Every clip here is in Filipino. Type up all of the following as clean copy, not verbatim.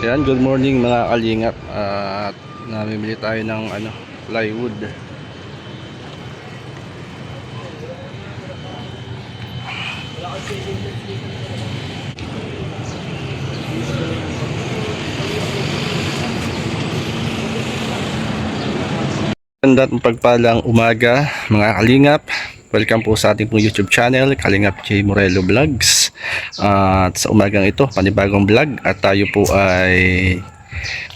Yan, good morning mga kalingap. At namimili tayo ng plywood. Ganda at pagpalang umaga mga kalingap. Welcome po sa ating pong YouTube channel, Kalingap J. Morelo Vlogs. At sa umagang ito, panibagong vlog at tayo po ay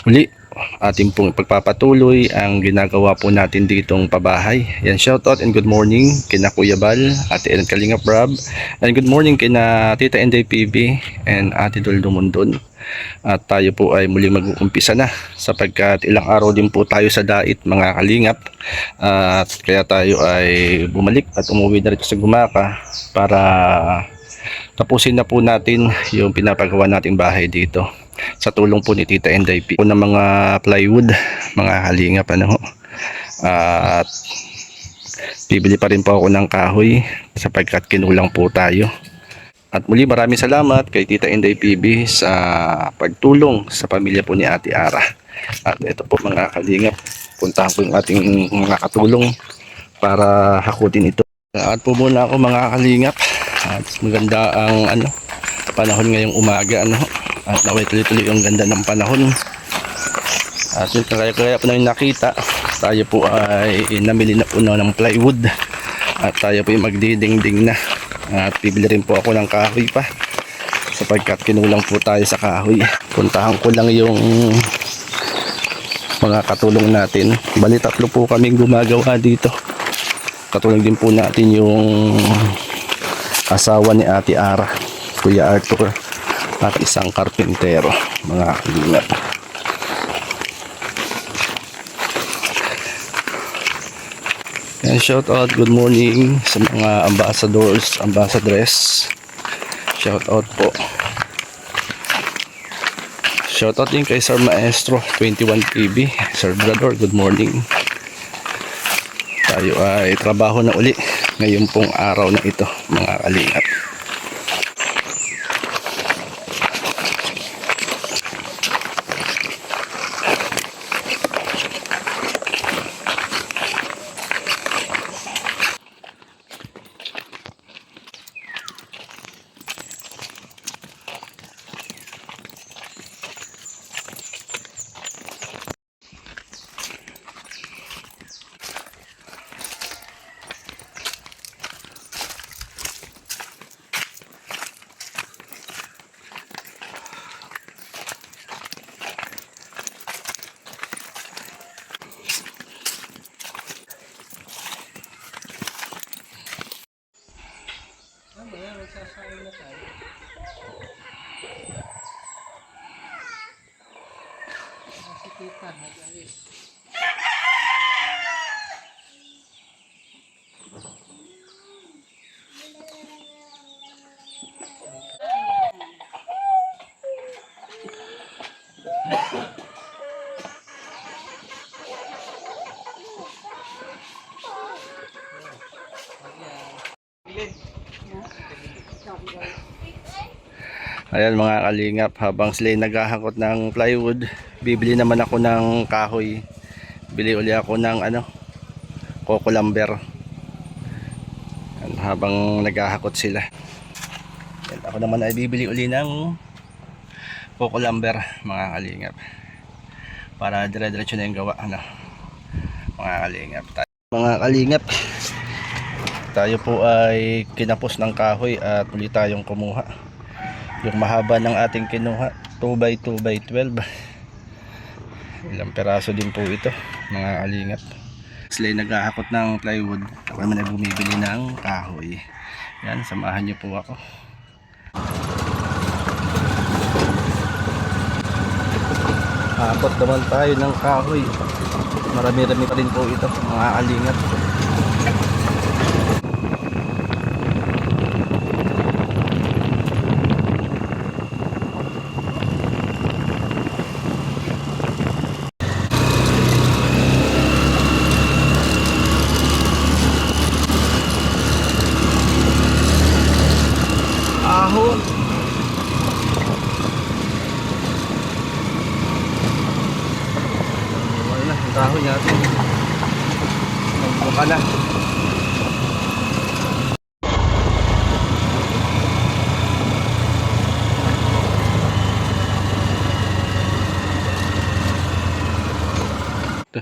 muli ating pong pagpapatuloy ang ginagawa po natin ditong pabahay. Yan, shoutout and good morning kina Kuya Bal, Ate El Kalingap Rob, and good morning kina Tita Enday PB and Ate Dol Dumundon. At tayo po ay muli mag-uumpisa na sapagkat ilang araw din po tayo sa dait mga kalingap, at kaya tayo ay bumalik at umuwi na rito sa Gumaka para tapusin na po natin yung pinapagawa nating bahay dito sa tulong po ni Tita Enday po ng mga plywood mga kalingap at bibili pa rin po ako ng kahoy sapagkat kinulang po tayo. At muli maraming salamat kay Tita Enday PB sa pagtulong sa pamilya po ni Ate Ara. At ito po mga kalingap, puntahan po yung ating mga katulong para hakutin ito. At po muna ako mga kalingap. At maganda ang panahon ngayong umaga at naway tuloy-tuloy yung ganda ng panahon. At yung kaya po na yung nakita, tayo po ay namili na po ng plywood at tayo po yung magdidingding na. At bibili rin po ako ng kahoy pa sapagkat kinulang po tayo sa kahoy. Puntahan ko lang yung mga katulong natin. Bali tatlo po kaming gumagawa dito. Katulong din po natin yung asawa ni Ate Ara, Kuya Arthur, at isang karpintero mga kalingap. And shout out, good morning sa mga ambassadors, ambassadress. Shout out po. Shout out din kay Sir Maestro 21 TV. Sir Brador, good morning. Tayo ay trabaho na uli ngayon pong araw na ito mga kalingap. Ayan mga kalingap, habang sila naghahakot ng plywood, bibili naman ako ng kahoy. Bili uli ako ng coco lumber. Ayan, habang naghahakot sila. Ayan, ako naman ay bibili uli ng coco lumber mga kalingap. Para dire-diretso na yung gawa mga kalingap. Mga kalingap, tayo po ay kinapos ng kahoy at muli tayong kumuha. Yung mahaba ng ating kinuha 2x2x12, ilang peraso din po ito mga kalingap. Sila naghahakot ng plywood, ako naman ay bumibili ng kahoy. Yan, samahan niyo po ako. Hakot naman tayo ng kahoy, marami-rami pa rin po ito mga kalingap. kahoy natin. Buka na.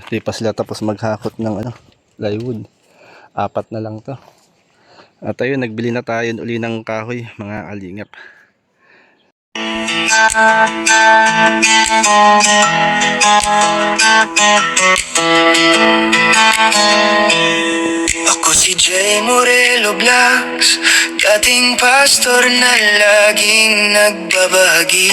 Di pa sila tapos maghakot ng plywood. 4 na lang to. At ayun, nagbili na tayo uli ng kahoy, mga kalingap. Ako si J. Morelo Vlogs, dating pastor na laging nagbabahagi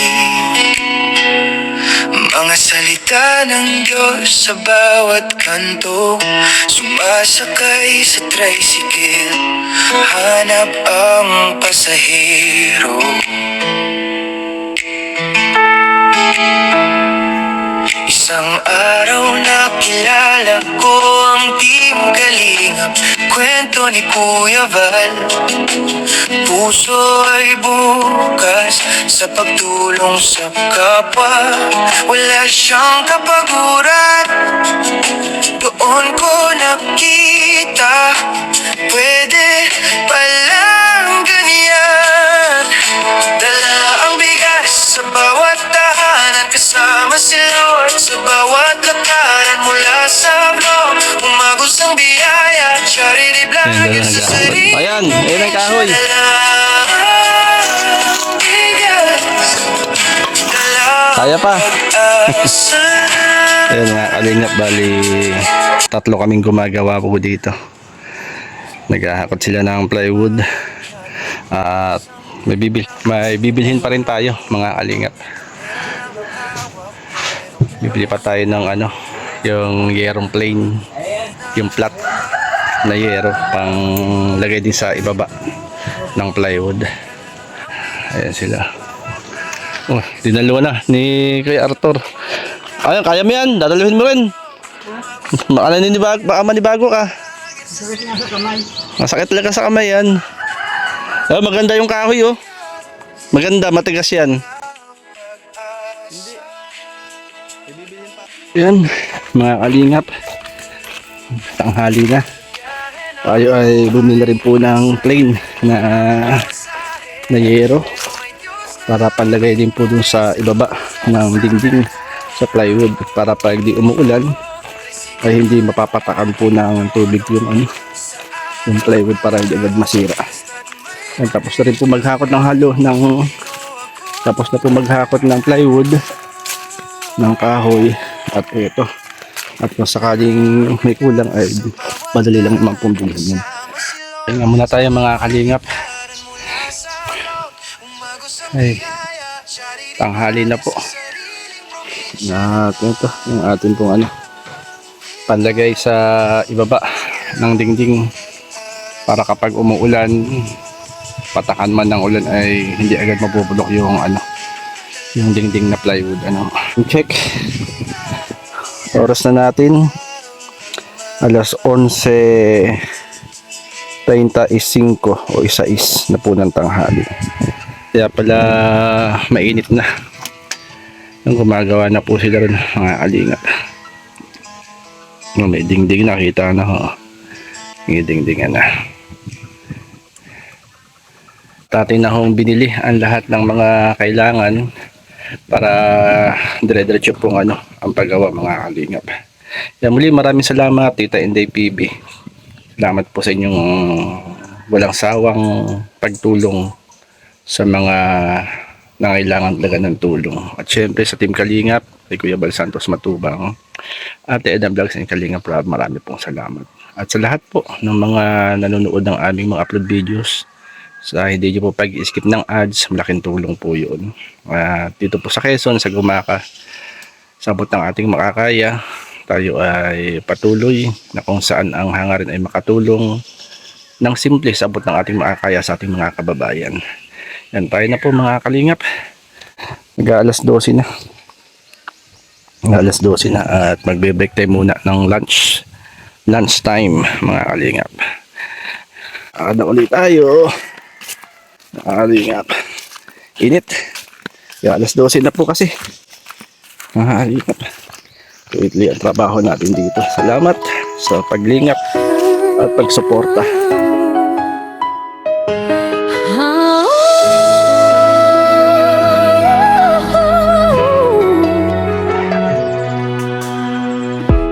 mga salita ng Diyos sa bawat kanto. Sumasakay sa tricycle, hanap ang pasahero. Isang araw nakilala ko ang Team Kalingap, kwento ni Kuya Val. Puso ay bukas sa pagtulong sa kapwa, wala siyang kapaguran. Doon ko nakita, pwede palang ganyan. Dala ang bigas sa bawat tahanan, kasama si Lord sa bawat lakaran. Mula sa vlog, umagos ang biyaya, charity vlog at sa sarili. Ayan, ayun ang kahoy. Kaya pa. Ayun nga, kalingap, bali 3 kaming gumagawa po dito. Naghahakot sila ng plywood. At may bibilhin pa rin tayo, mga kalingap. Bibili pa tayo ng yung yerong plain, yung flat na yero pang lagay din sa ibaba ng plywood. Ayan sila. Oh, dinalo na ni Kuya Arthur. Ayun, kaya mo yan, dadaluhin mo rin. Baka manibago ka. Sakit nga sa kamay. Masakit talaga sa kamay yan. Oh, maganda yung kahoy, oh. Maganda, matigas yan. Yan, mga kalingap, tanghali na. Tayo ay bumili rin po ng plain na yero para panlagay din po dun sa ibaba ng dingding sa plywood, para pag di umuulan ay hindi mapapatakan po ng tubig yung plywood, para hindi agad masira. Yan, tapos na rin po maghakot ng plywood ng kahoy. At ito, at kung sakaling may kulang ay madali lang naman pong bilhin. Ayun nga muna tayo, mga kalingap. Ay, tanghali na po. At ito, yung ating pong panlagay sa ibaba ng dingding, para kapag umuulan, patakan man ng ulan ay hindi agad mabubulok yung dingding na plywood. Check. Oras na natin, alas 11:35 o 1:06 na po ng tanghali. Kaya pala mainit na nung gumagawa na po sila rin, mga kalingap. May dingding na, kita na ho. May dingding na. Tatay na hong binili ang lahat ng mga kailangan para dire-diretso pong ang paggawa, mga kalingap. Kaya muli, maraming salamat, Tita Inday PB. Salamat po sa inyong walang sawang pagtulong sa mga nangailangan talaga ng tulong. At syempre sa Team Kalingap, kay Kuya Bal Santos Matubang, Ate Edna Vlogs and Kalingap Rob, marami pong salamat. At sa lahat po ng mga nanonood ng aming mga upload videos, sa hindi nyo po pag-skip ng ads, malaking tulong po yun. Dito po sa Quezon, sa Gumaka, sabot ng ating makakaya, tayo ay patuloy na kung saan ang hangarin ay makatulong ng simple, sabot ng ating makakaya sa ating mga kababayan. Yan, tayo na po, mga kalingap. Mag-aalas 12 na. Alas 12 na at magbe-break time muna ng lunch time, mga kalingap. Ada ulit tayo. Kalingap, init. Kaya alas 12 na po kasi. Kalingap, weekly ang trabaho natin dito. Salamat sa paglingap at pagsuporta.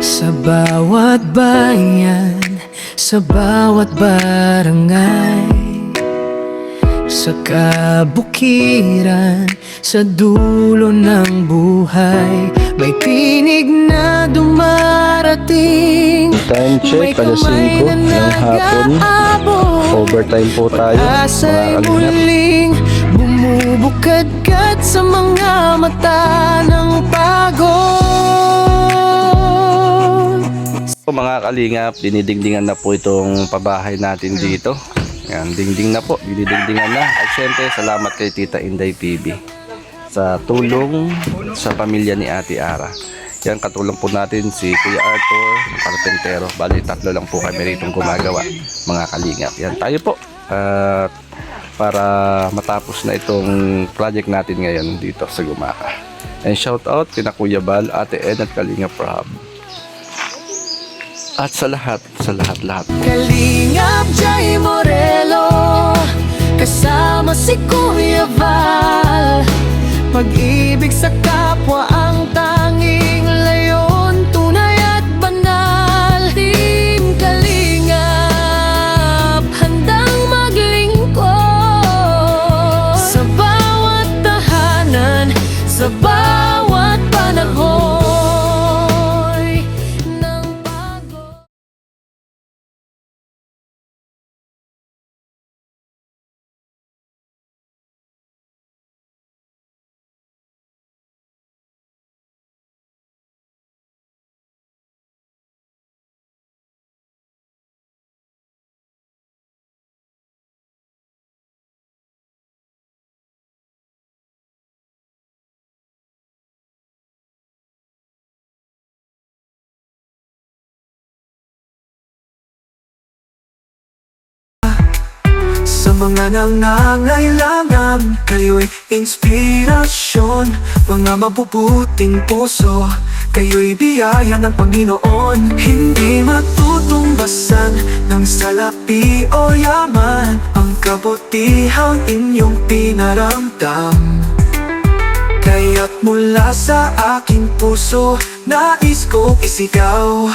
Sa bawat bayan, sa bawat barangay, sa kabukiran, sa dulo ng buhay, may tinig na dumarating. Time check, alas 5 ng hapon. Overtime po tayo, mga Asa'y kalingap. muling bumubukad-kad sa mga mata ng pagod. Po mga kalingap, dinidingdingan na po itong pabahay natin dito. Yan, dingding na po, dinidingdingan na. At syempre, salamat kay Tita Inday TV sa tulong sa pamilya ni Ate Ara. Yan, katulong po natin si Kuya Arthur, Carpentero. Bali, 3 lang po kami rito gumagawa, mga kalingap. Yan, tayo po. At para matapos na itong project natin ngayon dito sa Gumaka. And shout out kina Kuya Bal, Ate Ed at Kalingap Rob. At sa lahat po. Kalingap Jay Morelo, kasama si Kuya Val. Pag-ibig sa kapwa ang tanging layon, tunay at banal. Team Kalingap, handang maglingkod sa bawat tahanan, sa bawat panahon ng pagod. Sa mga nangangailangan, kayo'y inspirasyon. Mga mabubuting puso, kayo'y biyaya ng Panginoon. Hindi matutumbasan ng salapi o yaman ang kabutihang inyong pinaramdam. Kaya't mula sa aking puso, nais kong isigaw,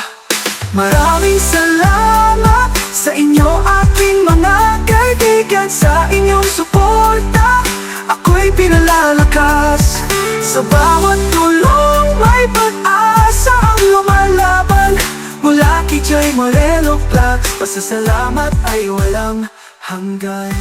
maraming salamat sa inyo, aking mga kaibigan, sa inyong suporta. Ako'y pinalalakas, sa bawat tulong may pag-asa ang lumalaban. Mula kay Jay Morelo Vlogs, pasasalamat ay walang hanggan.